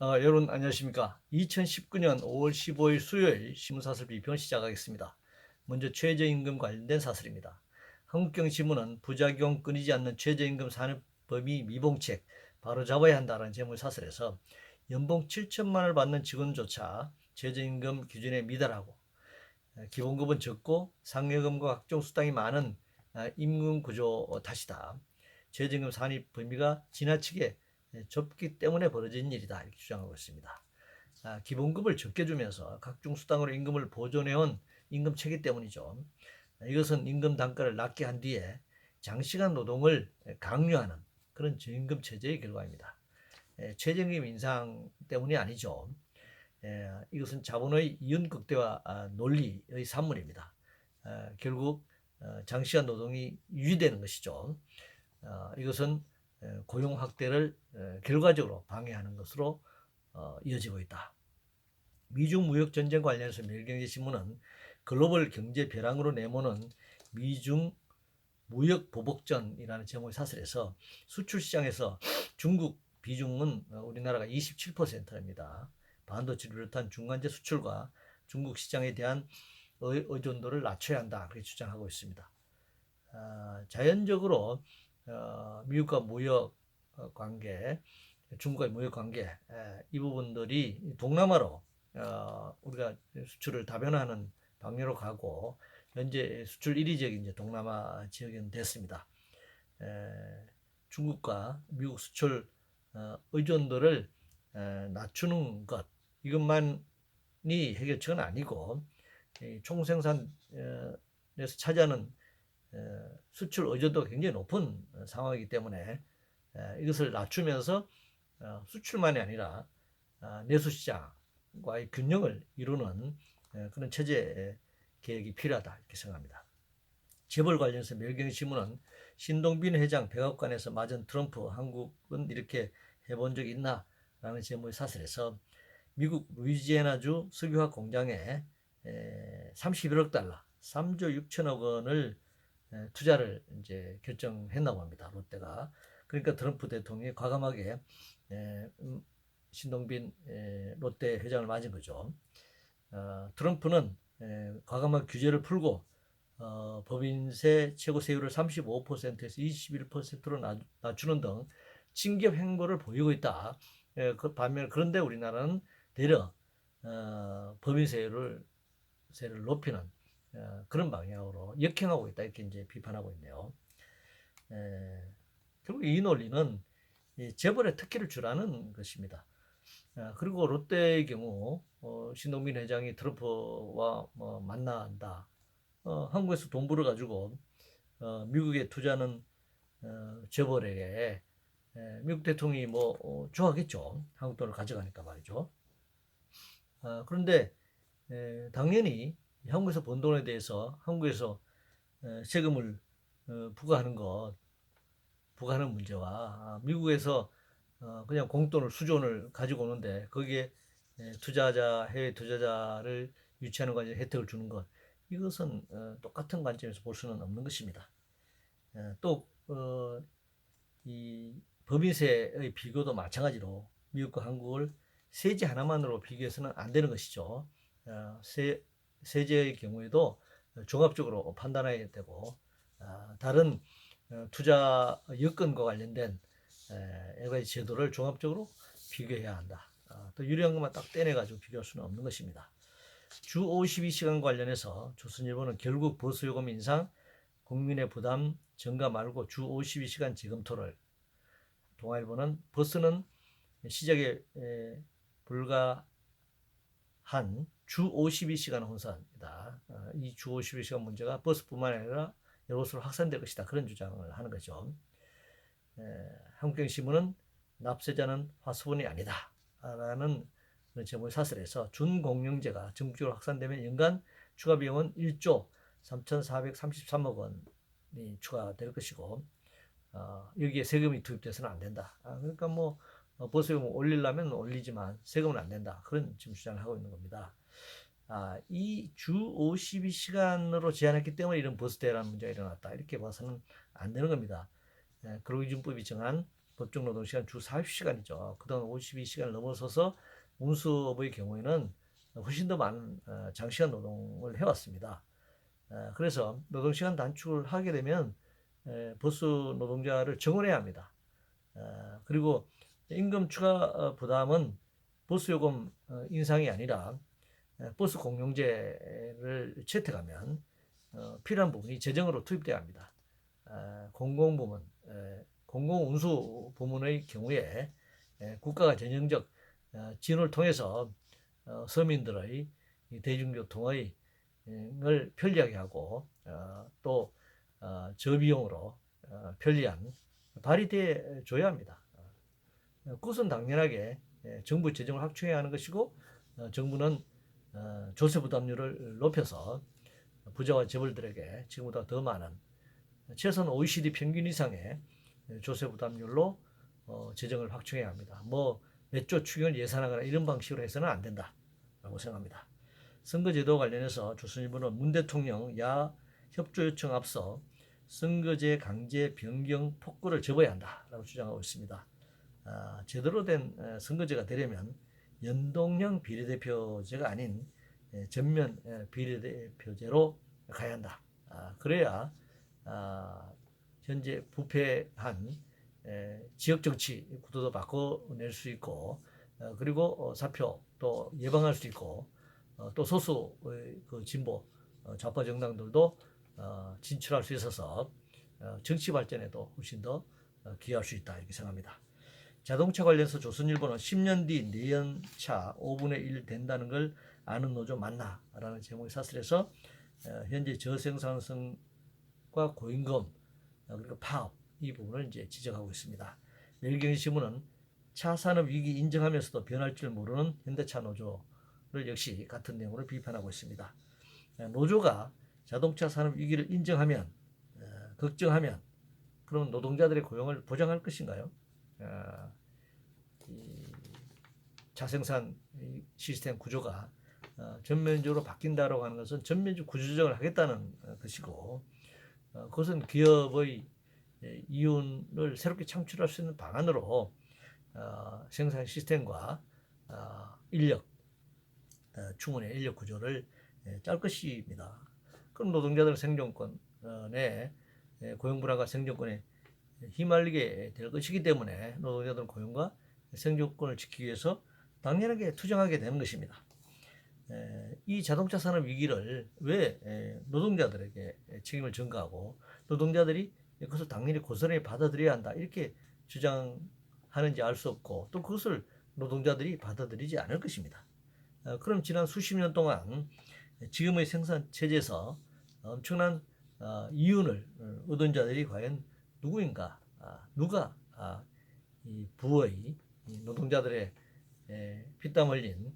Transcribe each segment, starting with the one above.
여러분 안녕하십니까? 2019년 5월 15일 수요일 신문사설 비평 시작하겠습니다. 먼저 최저임금 관련된 사설입니다. 한국경신문은 부작용 끊이지 않는 최저임금 산업 범위 미봉책 바로잡아야 한다는 제목의 사설에서 연봉 7천만 원을 받는 직원조차 최저임금 기준에 미달하고 기본급은 적고 상여금과 각종 수당이 많은 임금 구조 탓이다. 최저임금 산입 범위가 지나치게 좁기 때문에 벌어진 일이다 이렇게 주장하고 있습니다. 기본급을 적게 주면서 각종 수당으로 임금을 보존해온 임금 체계 때문이죠. 이것은 임금 단가를 낮게 한 뒤에 장시간 노동을 강요하는 그런 저임금 체제의 결과입니다. 최저임금 인상 때문이 아니죠. 이것은 자본의 이윤극대화 논리의 산물입니다. 결국 장시간 노동이 유지되는 것이죠. 이것은 고용 확대를 결과적으로 방해하는 것으로 이어지고 있다. 미중 무역 전쟁 관련해서 매일경제신문은 글로벌 경제 벼랑으로 내모는 미중 무역 보복전이라는 제목의 사설에서 수출 시장에서 중국 비중은 우리나라가 27%입니다. 반도체를 비롯한 중간재 수출과 중국 시장에 대한 의존도를 낮춰야 한다 그렇게 주장하고 있습니다. 자연적으로 미국과 무역 관계, 중국과의 무역 관계 이 부분들이 동남아로 우리가 수출을 다변화하는 방향으로 가고 현재 수출 1위 지역이 이제 동남아 지역은 됐습니다. 중국과 미국 수출 의존도를 낮추는 것 이것만이 해결책은 아니고 총생산에서 차지하는 수출 의존도가 굉장히 높은 상황이기 때문에 이것을 낮추면서 수출만이 아니라 내수시장과의 균형을 이루는 그런 체제 계획이 필요하다 이렇게 생각합니다. 재벌 관련해서 매일경제신문은 신동빈 회장 백악관에서 맞은 트럼프 한국은 이렇게 해본 적이 있나 라는 제목의 사설에서 미국 루이지애나주 석유화학 공장에 31억 달러 3조 6천억 원을 투자를 이제 결정했나고 합니다. 롯데가. 그러니까 트럼프 대통령이 과감하게 신동빈 롯데 회장을 맞은 거죠. 트럼프는 과감하게 규제를 풀고 법인세 최고 세율을 35%에서 21%로 낮추는 등 친기업 행보를 보이고 있다. 그 반면 그런데 우리나라는 대려 법인세율을 높이는 그런 방향으로 역행하고 있다 이렇게 이제 비판하고 있네요. 결국 이 논리는 재벌의 특혜를 주라는 것입니다. 그리고 롯데의 경우 신동빈 회장이 트럼프와 만난다. 한국에서 돈 벌어가지고 미국에 투자하는 재벌에게 미국 대통령이 좋아하겠죠. 한국 돈을 가져가니까 말이죠. 그런데 당연히 한국에서 번 돈에 대해서 한국에서 세금을 부과하는 문제와 미국에서 그냥 공돈을 수조원을 가지고 오는데 거기에 해외 투자자를 유치하는 과정에 혜택을 주는 것 이것은 똑같은 관점에서 볼 수는 없는 것입니다. 이 법인세의 비교도 마찬가지로 미국과 한국을 세제 하나만으로 비교해서는 안 되는 것이죠. 세제의 경우에도 종합적으로 판단해야 되고 다른 투자 여건과 관련된 여러 가지 제도를 종합적으로 비교해야 한다. 또 유리한 것만 딱 떼내가지고 비교할 수는 없는 것입니다. 주 52시간 관련해서 조선일보는 결국 버스요금 인상, 국민의 부담 증가 말고 주 52시간 재검토를, 동아일보는 버스는 시작에 불과한 주 52시간 혼선이다. 이 주 52시간 문제가 버스뿐만 아니라 여러 곳으로 확산될 것이다. 그런 주장을 하는 거죠. 한국경신문은 납세자는 화수분이 아니다. 라는 제목의 사설에서 준공영제가 전국적으로 확산되면 연간 추가 비용은 1조 3,433억 원이 추가될 것이고 여기에 세금이 투입돼서는 안 된다. 그러니까 보수요금 올리려면 올리지만 세금은 안 된다. 그런 지금 주장을 하고 있는 겁니다. 이 주 52시간으로 제한했기 때문에 이런 버스 대란 문제가 일어났다. 이렇게 봐서는 안 되는 겁니다. 근로기준법이 정한 법정 노동시간 주 40시간이죠. 그동안 52시간을 넘어서서 운수업의 경우에는 훨씬 더 많은 장시간 노동을 해왔습니다. 그래서 노동시간 단축을 하게 되면 보수 노동자를 정원해야 합니다. 그리고 임금 추가 부담은 보수요금 인상이 아니라 보수 공용제를 채택하면 필요한 부분이 재정으로 투입돼야 합니다. 공공부문, 공공운수 부문의 경우에 국가가 전형적 지원을 통해서 서민들의 대중교통의 을 편리하게 하고 또 저비용으로 편리한 발휘돼 줘야 합니다. 그것은 당연하게 정부 재정을 확충해야 하는 것이고 정부는 조세 부담률을 높여서 부자와 재벌들에게 지금보다 더 많은 최소한 OECD 평균 이상의 조세 부담률로 재정을 확충해야 합니다. 뭐 몇 조 추경을 예산하거나 이런 방식으로 해서는 안 된다라고 생각합니다. 선거제도 관련해서 조선일보는 문 대통령 야 협조 요청 앞서 선거제 강제 변경 폭거를 접어야 한다라고 주장하고 있습니다. 제대로 된 선거제가 되려면 연동형 비례대표제가 아닌 전면 비례대표제로 가야 한다. 그래야 현재 부패한 지역정치 구도도 바꿔낼 수 있고 그리고 사표 또 예방할 수 있고 또 소수의 그 진보 좌파 정당들도 진출할 수 있어서 정치 발전에도 훨씬 더 기여할 수 있다 이렇게 생각합니다. 자동차 관련해서 조선일보는 10년 뒤 내연차 5분의 1 된다는 걸 아는 노조 맞나? 라는 제목의 사설에서 현재 저생산성과 고임금 그리고 파업 이 부분을 이제 지적하고 있습니다. 매일경제신문은 차 산업 위기 인정하면서도 변할 줄 모르는 현대차 노조를 역시 같은 내용으로 비판하고 있습니다. 노조가 자동차 산업 위기를 인정하면 걱정하면 그럼 노동자들의 고용을 보장할 것인가요? 이 자생산 시스템 구조가 전면적으로 바뀐다라고 하는 것은 전면적 구조조정을 하겠다는 것이고 그것은 기업의 이윤을 새롭게 창출할 수 있는 방안으로 생산 시스템과 인력 충원의 인력 구조를 짤 것입니다. 그럼 노동자들 생존권에 고용 불안과 생존권에 휘말리게 될 것이기 때문에 노동자들은 고용과 생존권을 지키기 위해서 당연하게 투쟁하게 되는 것입니다. 이 자동차 산업 위기를 왜 노동자들에게 책임을 전가하고 노동자들이 그것을 당연히 고스란히 받아들여야 한다 이렇게 주장하는지 알 수 없고 또 그것을 노동자들이 받아들이지 않을 것입니다. 그럼 지난 수십 년 동안 지금의 생산 체제에서 엄청난 이윤을 얻은 자들이 과연 누구인가? 누가 이 부의 노동자들의 피땀 흘린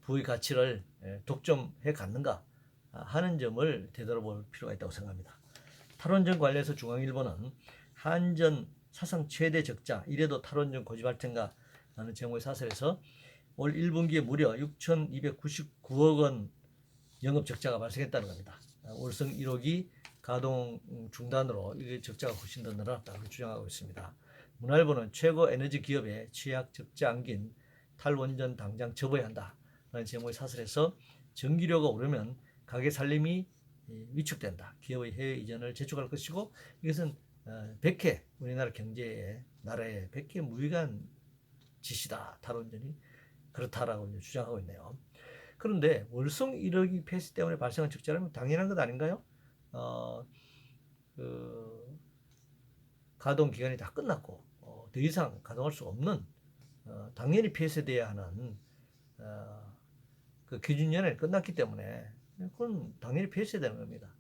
부의 가치를 독점해 갔는가 하는 점을 되돌아볼 필요가 있다고 생각합니다. 탈원전 관련해서 중앙일보는 한전 사상 최대 적자 이래도 탈원전 고집할 텐가 라는 제목의 사설에서 올 1분기에 무려 6,299억 원 영업 적자가 발생했다는 겁니다. 월성 1호기 가동 중단으로 이 적자가 훨씬 더 늘어났다고 주장하고 있습니다. 문화일보는 최고 에너지 기업의 취약 적자 안긴 탈원전 당장 접어야 한다라는 제목의 사설에서 전기료가 오르면 가게 살림이 위축된다. 기업의 해외 이전을 재촉할 것이고 이것은 백해 우리나라 경제에 나라의 백해 무익한 짓이다. 탈원전이 그렇다라고 주장하고 있네요. 그런데 월성 1호기 폐쇄 때문에 발생한 적자라면 당연한 것 아닌가요? 가동 기간이 다 끝났고 더 이상 가동할 수 없는 당연히 폐쇄돼야 하는 그 기준연에 끝났기 때문에 그건 당연히 폐쇄되는 겁니다.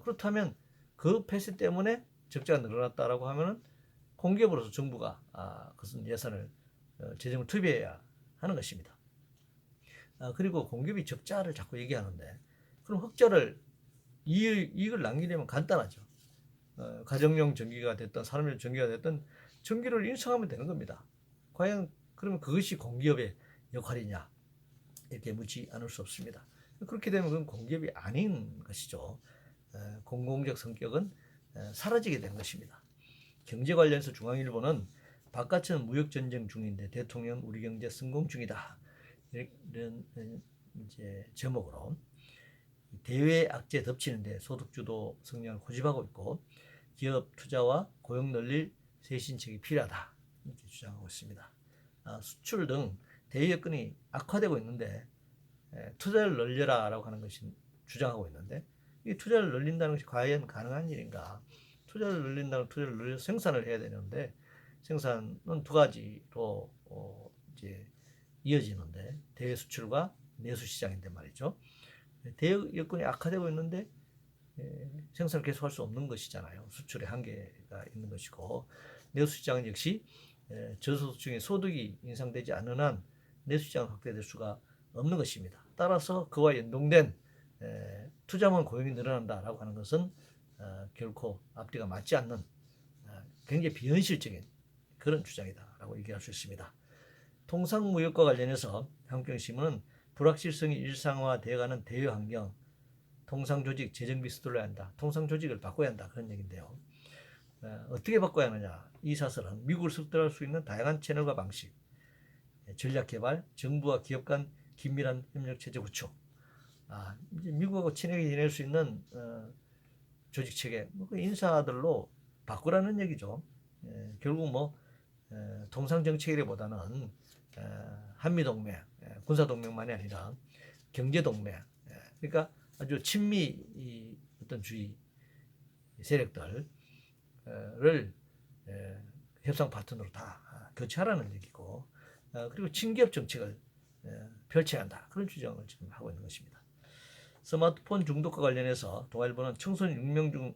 그렇다면 그 폐쇄 때문에 적자가 늘어났다라고 하면은 공기업으로서 정부가 그것은 예산을 재정을 투입해야 하는 것입니다. 그리고 공기업이 적자를 자꾸 얘기하는데 그럼 흑자를 이익을 남기려면 간단하죠. 가정용 전기가 됐든 산업용 전기가 됐든 전기를 인상하면 되는 겁니다. 과연 그러면 그것이 공기업의 역할이냐 이렇게 묻지 않을 수 없습니다. 그렇게 되면 그건 공기업이 아닌 것이죠. 공공적 성격은 사라지게 된 것입니다. 경제 관련해서 중앙일보는 바깥은 무역 전쟁 중인데 대통령 우리 경제 성공 중이다. 이런 이제 제목으로 대외 악재 덮치는데 소득주도 성장을 고집하고 있고 기업 투자와 고용 늘릴 쇄신책이 필요하다. 이렇게 주장하고 있습니다. 수출 등 대외 여건이 악화되고 있는데 투자를 늘려라라고 하는 것이 주장하고 있는데 이 투자를 늘린다는 것이 과연 가능한 일인가? 투자를 늘린다는 투자를 늘려 생산을 해야 되는데 생산은 두 가지로 이제 이어지는데 대외 수출과 내수 시장인데 말이죠. 대외 여건이 악화되고 있는데 생산을 계속할 수 없는 것이잖아요. 수출의 한계가 있는 것이고 내수 시장은 역시 저소득층의 소득이 인상되지 않는 한 내수 시장은 확대될 수가 없는 것입니다. 따라서 그와 연동된 투자만 고용이 늘어난다라고 하는 것은 결코 앞뒤가 맞지 않는 굉장히 비현실적인 그런 주장이다라고 얘기할 수 있습니다. 통상무역과 관련해서 한국경제신문은 불확실성이 일상화되어가는 대외 환경, 통상조직 재정비 서둘러야 한다. 통상조직을 바꿔야 한다. 그런 얘기인데요. 어떻게 바꿔야 하느냐. 이 사설은 미국을 습득할 수 있는 다양한 채널과 방식, 전략개발, 정부와 기업 간 긴밀한 협력체제 구축, 이제 미국하고 친하게 지낼 수 있는 조직체계, 인사들로 바꾸라는 얘기죠. 결국 통상정책이라보다는 한미동맹, 군사동맹만이 아니라 경제동맹, 그러니까 아주 친미 어떤 주의 세력들을 협상 파트너로 다 교체하라는 얘기고, 그리고 친기업 정책을 펼쳐야 한다. 그런 주장을 지금 하고 있는 것입니다. 스마트폰 중독과 관련해서 동아일보는 청소년 6명 중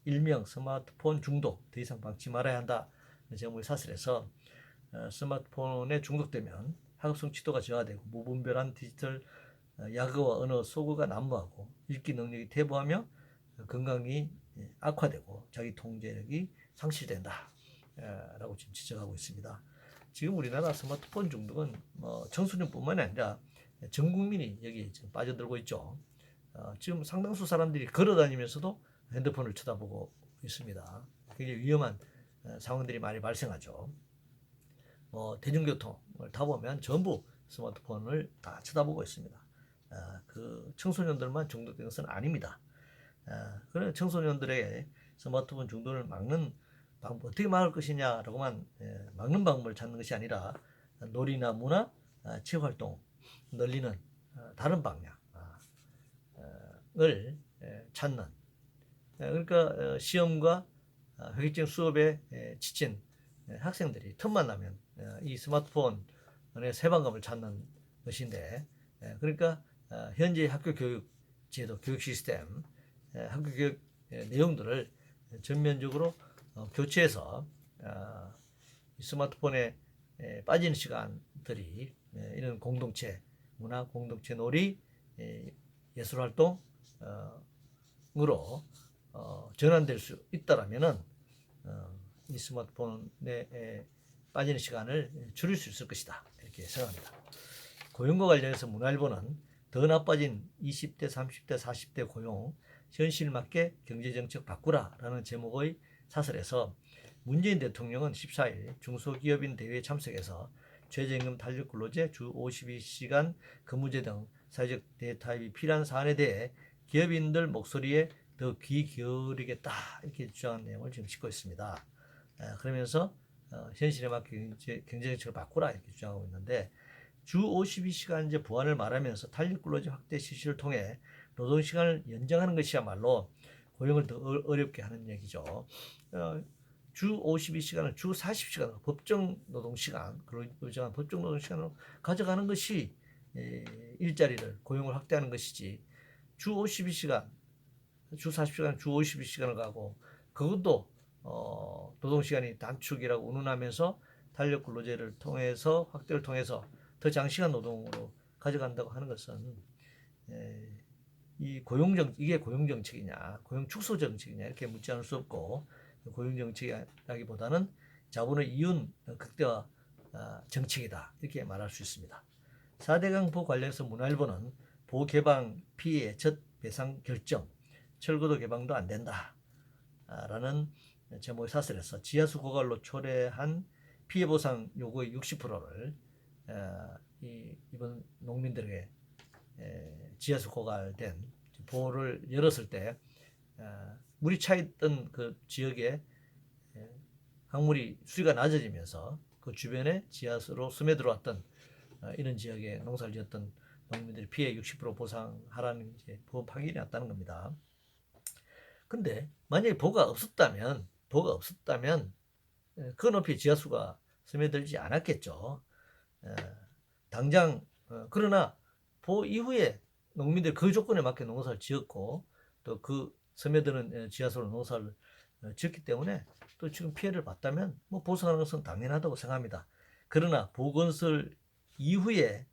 1명 스마트폰 중독 더 이상 방치 말아야 한다. 제목의 사설에서 스마트폰에 중독되면 학업성 지도가 저하되고 무분별한 디지털 약어와 언어 소구가 난무하고 읽기 능력이 퇴보하며 건강이 악화되고 자기 통제력이 상실된다. 라고 지금 지적하고 있습니다. 지금 우리나라 스마트폰 중독은 청소년뿐만이 아니라 전 국민이 여기에 지금 빠져들고 있죠. 지금 상당수 사람들이 걸어다니면서도 핸드폰을 쳐다보고 있습니다. 굉장히 위험한 상황들이 많이 발생하죠. 대중교통을 타보면 전부 스마트폰을 다 쳐다보고 있습니다. 그 청소년들만 중독된 것은 아닙니다. 그런 청소년들에게 스마트폰 중독을 막는 방법 어떻게 막을 것이냐라고만 막는 방법을 찾는 것이 아니라 놀이나 문화, 체육활동 늘리는 다른 방향을 찾는 그러니까 시험과 회계적 수업에 지친 학생들이 틈만 나면 이 스마트폰의 세방감을 찾는 것인데 그러니까 현재 학교 교육 제도, 교육 시스템, 학교 교육 내용들을 전면적으로 교체해서 스마트폰에 빠지는 시간들이 이런 공동체 문화, 공동체 놀이, 예술활동으로 전환될 수 있다라면은 이 스마트폰에 빠지는 시간을 줄일 수 있을 것이다. 이렇게 생각합니다. 고용과 관련해서 문화일보는 더 나빠진 20대, 30대, 40대 고용, 현실 맞게 경제정책 바꾸라라는 제목의 사설에서 문재인 대통령은 14일 중소기업인 대회에 참석해서 최저임금 탄력 근로제, 주 52시간 근무제 등 사회적 대타협이 필요한 사안에 대해 기업인들 목소리에 더 귀 기울이겠다 이렇게 주장한 내용을 지금 싣고 있습니다. 그러면서 현실에 맞게 경제정책을 바꾸라 이렇게 주장하고 있는데 주 52시간제 보완을 말하면서 탄력근로제 확대 실시를 통해 노동시간을 연장하는 것이야말로 고용을 더 어렵게 하는 얘기죠. 주 52시간을 주 40시간 법정 노동시간, 근로의정한 법정 노동시간으로 가져가는 것이 일자리를 고용을 확대하는 것이지 주 52시간, 주 40시간, 주 52시간을 가고 그것도 노동시간이 단축이라고 운운하면서 탄력근로제를 통해서 확대를 통해서 더 장시간 노동으로 가져간다고 하는 것은 이게 고용정책이냐 고용축소정책이냐 이렇게 묻지 않을 수 없고 고용정책이라기보다는 자본의 이윤 극대화 정책이다 이렇게 말할 수 있습니다. 4대 강보 관련해서 문화일보는 보개방 피해 첫 배상 결정 철거도 개방도 안 된다 라는 제목의 사설에서 지하수 고갈로 초래한 피해 보상 요구의 60%를 이번 농민들에게 지하수 고갈된 보호를 열었을 때 물이 차 있던 그 지역에 강물이 수위가 낮아지면서 그 주변에 지하수로 스며들어왔던 이런 지역에 농사를 지었던 농민들이 피해 60% 보상하라는 이제 보험 판결이 났다는 겁니다. 근데 만약에 보호가 없었다면 그 높이 지하수가 스며들지 않았겠죠. 당장 그러나 보호 이후에 농민들 그 조건에 맞게 농사를 지었고 또 그 스며드는 지하수로 농사를 지었기 때문에 또 지금 피해를 봤다면 뭐 보상하는 것은 당연하다고 생각합니다. 그러나 보건설 이후에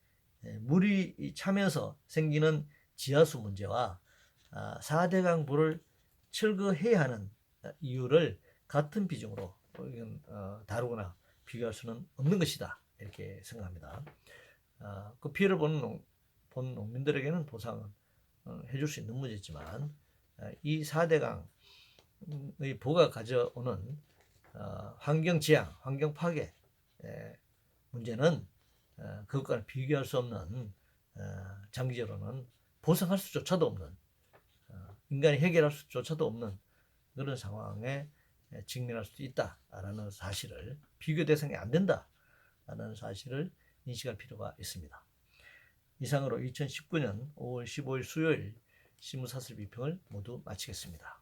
물이 차면서 생기는 지하수 문제와 4대강 보를 철거해야 하는 이유를 같은 비중으로 다루거나 비교할 수는 없는 것이다 이렇게 생각합니다. 그 피해를 본 농민들에게는 보상은 해줄 수 있는 문제지만 이 4대강의 보가 가져오는 환경지향, 환경 파괴 문제는 그것과는 비교할 수 없는 장기적으로는 보상할 수조차도 없는 인간이 해결할 수조차도 없는 그런 상황에 직면할 수도 있다라는 사실을 비교 대상이 안 된다라는 사실을 인식할 필요가 있습니다. 이상으로 2019년 5월 15일 수요일 신문사슬 비평을 모두 마치겠습니다.